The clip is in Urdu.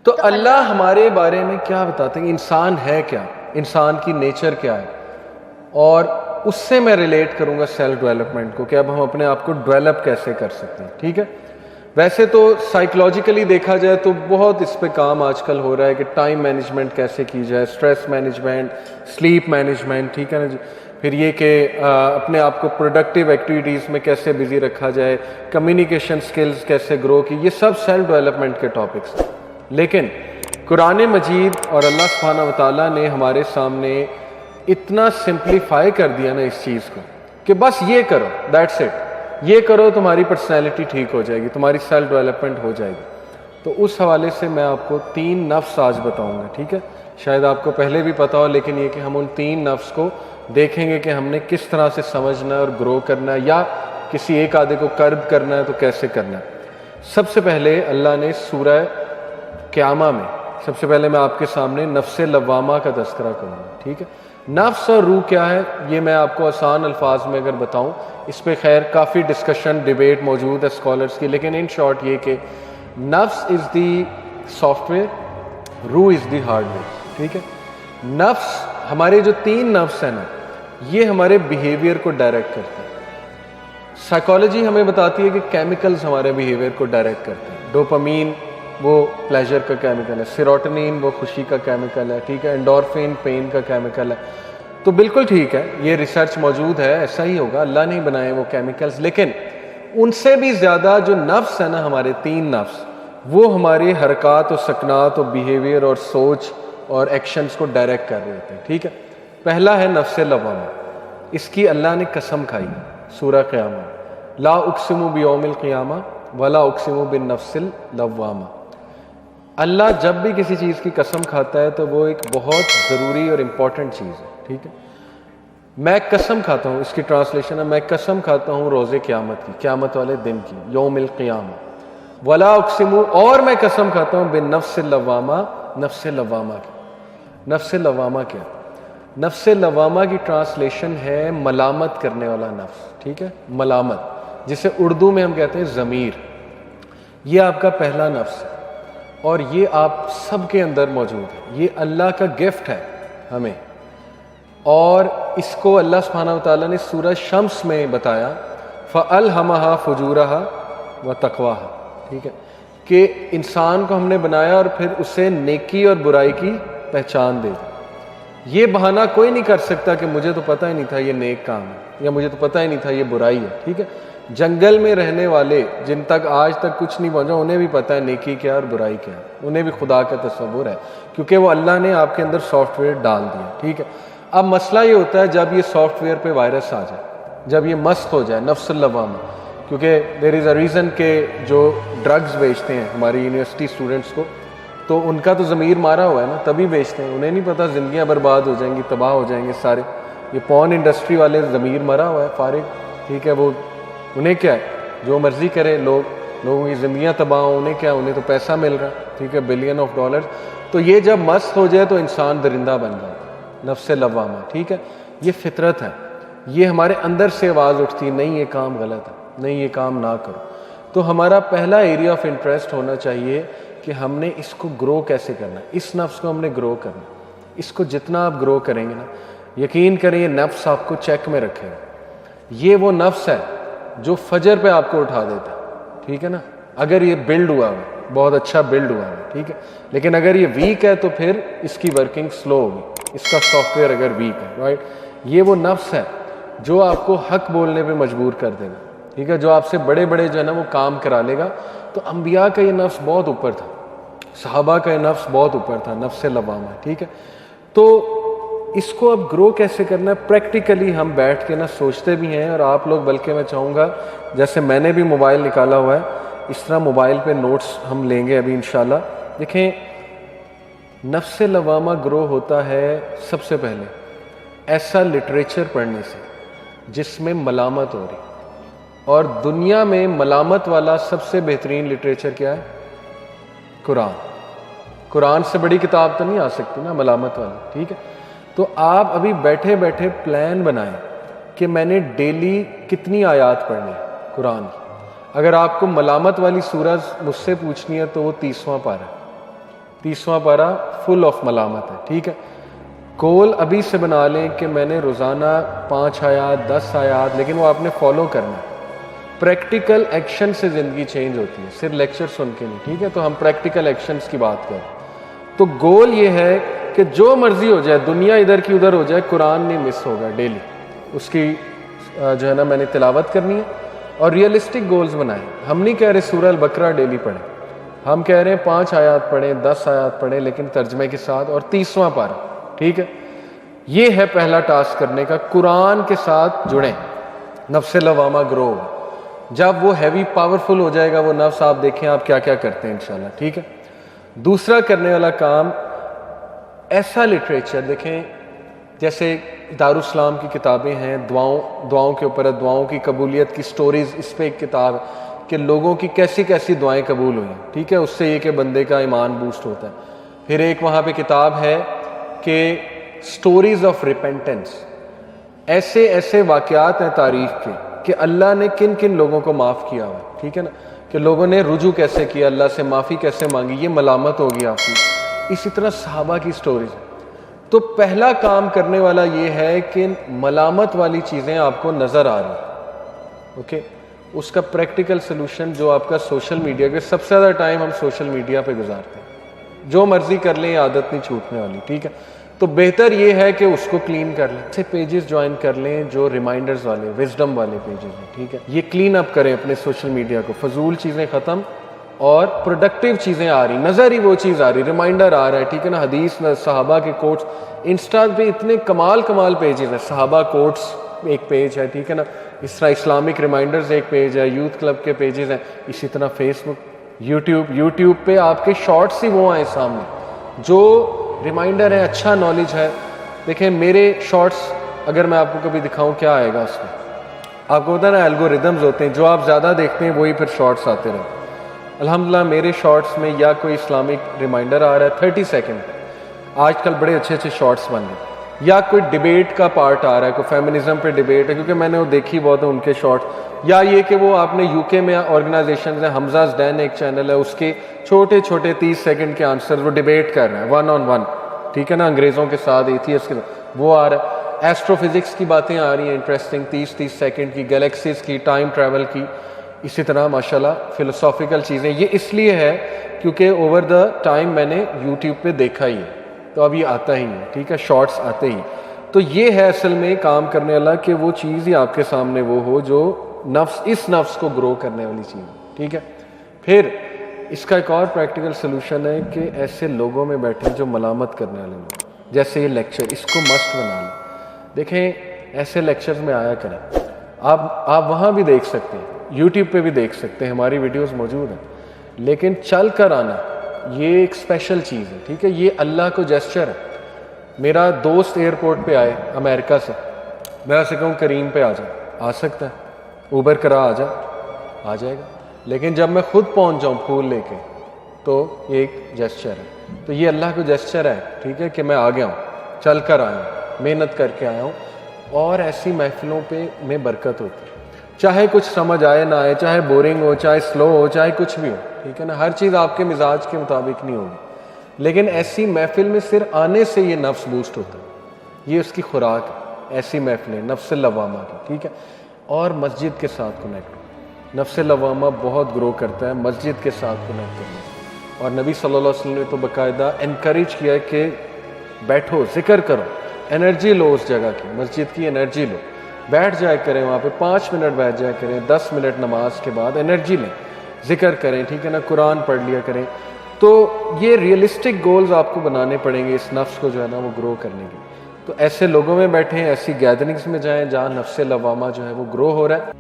تو اللہ ہمارے بارے میں کیا بتاتے ہیں، انسان ہے کیا، انسان کی نیچر کیا ہے، اور اس سے میں ریلیٹ کروں گا سیلف ڈیولپمنٹ کو کہ اب ہم اپنے آپ کو ڈیولپ کیسے کر سکتے ہیں. ٹھیک ہے، ویسے تو سائیکولوجیکلی دیکھا جائے تو بہت اس پہ کام آج کل ہو رہا ہے کہ ٹائم مینجمنٹ کیسے کی جائے، اسٹریس مینجمنٹ، سلیپ مینجمنٹ، ٹھیک ہے نا جی، پھر یہ کہ اپنے آپ کو پروڈکٹیو ایکٹیویٹیز میں کیسے بزی رکھا جائے، کمیونیکیشن سکلز کیسے گرو کی، یہ سب سیلف ڈیولپمنٹ کے ٹاپکس ہیں. لیکن قرآن مجید اور اللہ سبحانہ و تعالیٰ نے ہمارے سامنے اتنا سمپلیفائی کر دیا نا اس چیز کو کہ بس یہ کرو، دیٹس اٹ، یہ کرو تمہاری پرسنالٹی ٹھیک ہو جائے گی، تمہاری سیلف ڈیولپمنٹ ہو جائے گی. تو اس حوالے سے میں آپ کو 3 نفس آج بتاؤں گا. ٹھیک ہے، شاید آپ کو پہلے بھی پتا ہو، لیکن یہ کہ ہم ان 3 نفس کو دیکھیں گے کہ ہم نے کس طرح سے سمجھنا ہے اور گرو کرنا ہے، یا کسی ایک آدھے کو کرب کرنا ہے تو کیسے کرنا ہے. سب سے پہلے اللہ نے سورہ قیامہ میں، سب سے پہلے میں آپ کے سامنے نفس لوامہ کا تذکرہ کروں گا. ٹھیک ہے، نفس اور روح کیا ہے یہ میں آپ کو آسان الفاظ میں اگر بتاؤں، اس پہ خیر کافی ڈسکشن ڈیبیٹ موجود ہے اسکالرس کی، لیکن ان شارٹ یہ کہ نفس از دی سافٹ ویئر، روح از دی ہارڈ ویئر. ٹھیک ہے، نفس، ہمارے جو 3 نفس ہیں نا، یہ ہمارے بیہیویئر کو ڈائریکٹ کرتے ہیں. سائیکالوجی ہمیں بتاتی ہے کہ کیمیکلز ہمارے بیہیویئر کو ڈائریکٹ کرتے ہیں. ڈوپامین وہ پلیجر کا کیمیکل ہے، سیروٹونین وہ خوشی کا کیمیکل ہے، ٹھیک ہے، انڈورفین پین کا کیمیکل ہے. تو بالکل ٹھیک ہے، یہ ریسرچ موجود ہے، ایسا ہی ہوگا، اللہ نے بنائے وہ کیمیکلز. لیکن ان سے بھی زیادہ جو نفس ہے نا، ہمارے 3 نفس، وہ ہمارے حرکات و سکنات و بیہیویئر اور سوچ اور ایکشنز کو ڈائریکٹ کر رہے ہوتے ہیں. ٹھیک ہے، پہلا ہے نفس لوامہ. اس کی اللہ نے قسم کھائی سورہ قیامہ، لا اقسم بیوم القیامہ ولا اقسم بالنفس اللوامہ. اللہ جب بھی کسی چیز کی قسم کھاتا ہے تو وہ ایک بہت ضروری اور امپورٹنٹ چیز ہے. ٹھیک ہے، میں قسم کھاتا ہوں، اس کی ٹرانسلیشن ہے، میں قسم کھاتا ہوں روز قیامت کی، قیامت والے دن کی، یوم القیامہ. ولا اقسم، اور میں قسم کھاتا ہوں بالنفس اللوامہ، نفس لوامہ کی. نفس لوامہ کیا؟ نفس لوامہ کی ٹرانسلیشن ہے ملامت کرنے والا نفس. ٹھیک ہے، ملامت، جسے اردو میں ہم کہتے ہیں ضمیر. یہ آپ کا پہلا نفس ہے اور یہ آپ سب کے اندر موجود ہے. یہ اللہ کا گفٹ ہے ہمیں، اور اس کو اللہ سبحانہ وتعالیٰ نے سورہ شمس میں بتایا، فَأَلْهَمَهَا فُجُورَهَا وَتَقْوَاهَا. ٹھیک ہے، کہ انسان کو ہم نے بنایا اور پھر اسے نیکی اور برائی کی پہچان دے دی. یہ بہانہ کوئی نہیں کر سکتا کہ مجھے تو پتہ ہی نہیں تھا یہ نیک کام ہے، یا مجھے تو پتہ ہی نہیں تھا یہ برائی ہے. ٹھیک ہے، جنگل میں رہنے والے جن تک آج تک کچھ نہیں پہنچا، انہیں بھی پتہ ہے نیکی کیا اور برائی کیا ہے، انہیں بھی خدا کا تصور ہے، کیونکہ وہ اللہ نے آپ کے اندر سافٹ ویئر ڈال دیا. ٹھیک ہے، اب مسئلہ یہ ہوتا ہے جب یہ سافٹ ویئر پہ وائرس آ جائے، جب یہ مست ہو جائے نفس اللوامہ. کیونکہ دیر از اے ریزن کہ جو ڈرگز بیچتے ہیں ہماری یونیورسٹی اسٹوڈنٹس کو، تو ان کا تو ضمیر مارا ہوا ہے نا، تبھی بیچتے ہیں. انہیں نہیں پتہ زندگیاں برباد ہو جائیں گی، تباہ ہو جائیں گے سارے. یہ پورن انڈسٹری والے ضمیر مرا ہوا ہے، فارغ. ٹھیک ہے، وہ انہیں کیا ہے، جو مرضی کرے، لوگوں کی زندگیاں تباہ ہوں، انہیں کیا، انہیں تو پیسہ مل رہا ہے. ٹھیک ہے، بلین آف ڈالرز. تو یہ جب مست ہو جائے تو انسان درندہ بن جائے، نفس لوامہ. ٹھیک ہے، یہ فطرت ہے، یہ ہمارے اندر سے آواز اٹھتی ہے، نہیں یہ کام غلط ہے، نہیں یہ کام نہ کرو. تو ہمارا پہلا ایریا آف انٹرسٹ ہونا چاہیے کہ ہم نے اس کو گرو کیسے کرنا ہے. اس نفس کو ہم نے گرو کرنا. اس کو جتنا آپ گرو کریں گے نا، یقین کریں یہ نفس آپ کو چیک میں رکھے گا. یہ وہ نفس ہے جو فجر پہ آپ کو اٹھا دیتا ہے. ٹھیک ہے نا، اگر یہ بلڈ ہوا ہے، بہت اچھا بلڈ ہوا ہے. ٹھیک ہے، لیکن اگر یہ ویک ہے تو پھر اس کی ورکنگ سلو ہوگی، اس کا سافٹ ویئر اگر ویک ہے. رائٹ، یہ وہ نفس ہے جو آپ کو حق بولنے پہ مجبور کر دے گا. ٹھیک ہے، جو آپ سے بڑے بڑے جو ہے نا وہ کام کرا لے گا. تو انبیاء کا یہ نفس بہت اوپر تھا، صحابہ کا یہ نفس بہت اوپر تھا، نفس لوامہ. ٹھیک ہے، تو اس کو اب گرو کیسے کرنا ہے پریکٹیکلی ہم بیٹھ کے نا سوچتے بھی ہیں. اور آپ لوگ، بلکہ میں چاہوں گا جیسے میں نے بھی موبائل نکالا ہوا ہے، اس طرح موبائل پہ نوٹس ہم لیں گے ابھی انشاءاللہ. دیکھیں، نفس لوامہ گرو ہوتا ہے سب سے پہلے ایسا لٹریچر پڑھنے سے جس میں ملامت ہو رہی. اور دنیا میں ملامت والا سب سے بہترین لٹریچر کیا ہے؟ قرآن. قرآن سے بڑی کتاب تو نہیں آ سکتی نا ملامت والی. ٹھیک ہے، تو آپ ابھی بیٹھے بیٹھے پلان بنائیں کہ میں نے ڈیلی کتنی آیات پڑھنی ہے قرآن کی. اگر آپ کو ملامت والی سورہ مجھ سے پوچھنی ہے تو وہ 30واں پارہ ہے. 30واں پارہ فل آف ملامت ہے. ٹھیک ہے, گول ابھی سے بنا لیں کہ میں نے روزانہ 5 آیات 10 آیات, لیکن وہ آپ نے فالو کرنا ہے. پریکٹیکل ایکشن سے زندگی چینج ہوتی ہے, صرف لیکچر سن کے نہیں. ٹھیک ہے, تو ہم پریکٹیکل ایکشنز کی بات کریں. تو گول یہ ہے کہ جو مرضی ہو جائے, دنیا ادھر کی ادھر ہو جائے, قرآن نہیں مس ہوگا. ڈیلی اس کی جو ہے نا میں نے تلاوت کرنی ہے, اور ریئلسٹک گولز بنائیں. ہم نہیں کہہ رہے سورہ البقرہ ڈیلی پڑھیں, ہم کہہ رہے ہیں 5 آیات پڑھیں 10 آیات پڑھیں, لیکن ترجمے کے ساتھ, اور 30واں پارہ. ٹھیک ہے, یہ ہے پہلا ٹاسک کرنے کا. قرآن کے ساتھ جڑیں, نفس لوامہ گرو ہوگا. جب وہ ہیوی پاورفل ہو جائے گا وہ نفس, آپ دیکھیں آپ کیا کیا کرتے ہیں انشاءاللہ. ٹھیک ہے, دوسرا کرنے والا کام, ایسا لٹریچر دیکھیں جیسے دارالاسلام کی کتابیں ہیں, دعاؤں کے اوپر ہے, دعاؤں کی قبولیت کی سٹوریز, اس پہ ایک کتاب ہے کہ لوگوں کی کیسی کیسی دعائیں قبول ہوئی ہیں. ٹھیک ہے, اس سے یہ کہ بندے کا ایمان بوسٹ ہوتا ہے. پھر ایک وہاں پہ کتاب ہے کہ سٹوریز آف ریپینٹنس, ایسے ایسے واقعات ہیں تاریخ کے کہ اللہ نے کن کن لوگوں کو معاف کیا ہوا. ٹھیک ہے نا, کہ لوگوں نے رجوع کیسے کیا, اللہ سے معافی کیسے مانگی, یہ ملامت ہوگی آپ کی. اسی طرح صحابہ کی سٹوریز. تو پہلا کام کرنے والا یہ ہے کہ ملامت والی چیزیں آپ کو نظر آ رہی ہیں. اوکے, اس کا پریکٹیکل سلوشن جو آپ کا سوشل میڈیا کے, سب سے زیادہ ٹائم ہم سوشل میڈیا پہ گزارتے ہیں. جو مرضی کر لیں, عادت نہیں چھوٹنے والی. ٹھیک ہے, تو بہتر یہ ہے کہ اس کو کلین کر لیں. ایسے پیجز جوائن کر لیں جو ریمائنڈرز والے, وزڈم والے پیجز ہیں. ٹھیک ہے, یہ کلین اپ کریں اپنے سوشل میڈیا کو. فضول چیزیں ختم اور پروڈکٹیو چیزیں آ رہی, نظر ہی وہ چیز آ رہی, ریمائنڈر آ رہا ہے. ٹھیک ہے نا, حدیث, صحابہ کے کوٹس. انسٹا پہ اتنے کمال پیجز ہیں, صحابہ کوٹس ایک پیج ہے. ٹھیک ہے نا, اس طرح اسلامک ریمائنڈرز ایک پیج ہے, یوتھ کلب کے پیجز ہیں. اسی طرح فیس بک, یوٹیوب پہ آپ کے شارٹس ہی وہ آئیں سامنے جو ریمائنڈر ہے, اچھا نالج ہے. دیکھیں میرے شارٹس اگر میں آپ کو کبھی دکھاؤں کیا آئے گا اس میں, آپ کو پتا نا الگوریدمز ہوتے ہیں, جو آپ زیادہ دیکھتے ہیں وہی پھر شارٹس آتے رہتے. الحمدللہ میرے شارٹس میں یا کوئی اسلامک ریمائنڈر آ رہا ہے 30 سیکنڈ, آج کل بڑے اچھے اچھے شارٹس بن گئے, یا کوئی ڈیبیٹ کا پارٹ آ رہا ہے, کوئی فیمنزم پہ ڈیبیٹ ہے, کیونکہ میں نے وہ دیکھی بہت ہے ان کے شارٹس. یا یہ کہ وہ آپ نے یو کے میں آرگنائزیشنز ہیں, حمزہ ڈین ایک چینل ہے, اس کے چھوٹے چھوٹے 30 سیکنڈ کے آنسر وہ ڈیبیٹ کر رہے ہیں 1 on 1. ٹھیک ہے نا, انگریزوں کے ساتھ, ایتھیسٹ کے ساتھ, وہ آ رہا ہے. ایسٹرو فزکس کی باتیں آ رہی ہیں انٹرسٹنگ, 30 سیکنڈ کی, گلیکسیز کی, ٹائم ٹریول کی. اسی طرح ماشاءاللہ فلسافیکل چیزیں. یہ اس لیے ہے کیونکہ اوور دا ٹائم میں نے یوٹیوب پہ دیکھا ہی ہے, تو اب یہ آتا ہی ہے. ٹھیک ہے, شارٹس آتے ہی. تو یہ ہے اصل میں کام کرنے والا کہ وہ چیز ہی آپ کے سامنے وہ ہو جو اس نفس کو گرو کرنے والی چیز. ٹھیک ہے, پھر اس کا ایک اور پریکٹیکل سلوشن ہے کہ ایسے لوگوں میں بیٹھیں جو ملامت کرنے والے لوگ, جیسے یہ لیکچر, اس کو مست بنا لیں. دیکھیں ایسے لیکچرز میں آیا کریں. آپ وہاں بھی دیکھ سکتے ہیں, یوٹیوب پہ بھی دیکھ سکتے ہیں, ہماری ویڈیوز موجود ہیں. لیکن چل کر آنا یہ ایک اسپیشل چیز ہے. ٹھیک ہے, یہ اللہ کو جیسچر ہے. میرا دوست ایئرپورٹ پہ آئے امریکہ سے, میں اسے کہوں کریم پہ آ جائے, آ سکتا ہے, اوبر کرا آ جائے گا. لیکن جب میں خود پہنچ جاؤں پھول لے کے تو یہ ایک جیسچر ہے. تو یہ اللہ کو جیسچر ہے. ٹھیک ہے, کہ میں آ گیا ہوں, چل کر آیا ہوں, محنت کر کے آیا ہوں. اور ایسی محفلوں پہ میں برکت ہوتی ہے, چاہے کچھ سمجھ آئے نہ آئے, چاہے بورنگ ہو, چاہے سلو ہو, چاہے کچھ بھی ہو. ٹھیک ہے نا, ہر چیز آپ کے مزاج کے مطابق نہیں ہوگی, لیکن ایسی محفل میں صرف آنے سے یہ نفس بوسٹ ہوتا ہے. یہ اس کی خوراک ہے, ایسی محفلیں نفس لوامہ کی. ٹھیک ہے, اور مسجد کے ساتھ کنیکٹ ہو. نفس لوامہ بہت گرو کرتا ہے مسجد کے ساتھ کنیکٹ کرنے سے. اور نبی صلی اللہ علیہ وسلم نے تو باقاعدہ انکریج کیا ہے کہ بیٹھو, ذکر کرو, انرجی لو, اس جگہ کی مسجد کی انرجی لو, بیٹھ جایا کریں وہاں پہ, 5 منٹ بیٹھ جایا کریں, 10 منٹ نماز کے بعد انرجی لیں, ذکر کریں. ٹھیک ہے نا, قرآن پڑھ لیا کریں. تو یہ ریئلسٹک گولز آپ کو بنانے پڑیں گے اس نفس کو جو ہے نا وہ گرو کرنے کے. تو ایسے لوگوں میں بیٹھیں, ایسی گیدرنگز میں جائیں جہاں نفس لوامہ جو ہے وہ گرو ہو رہا ہے.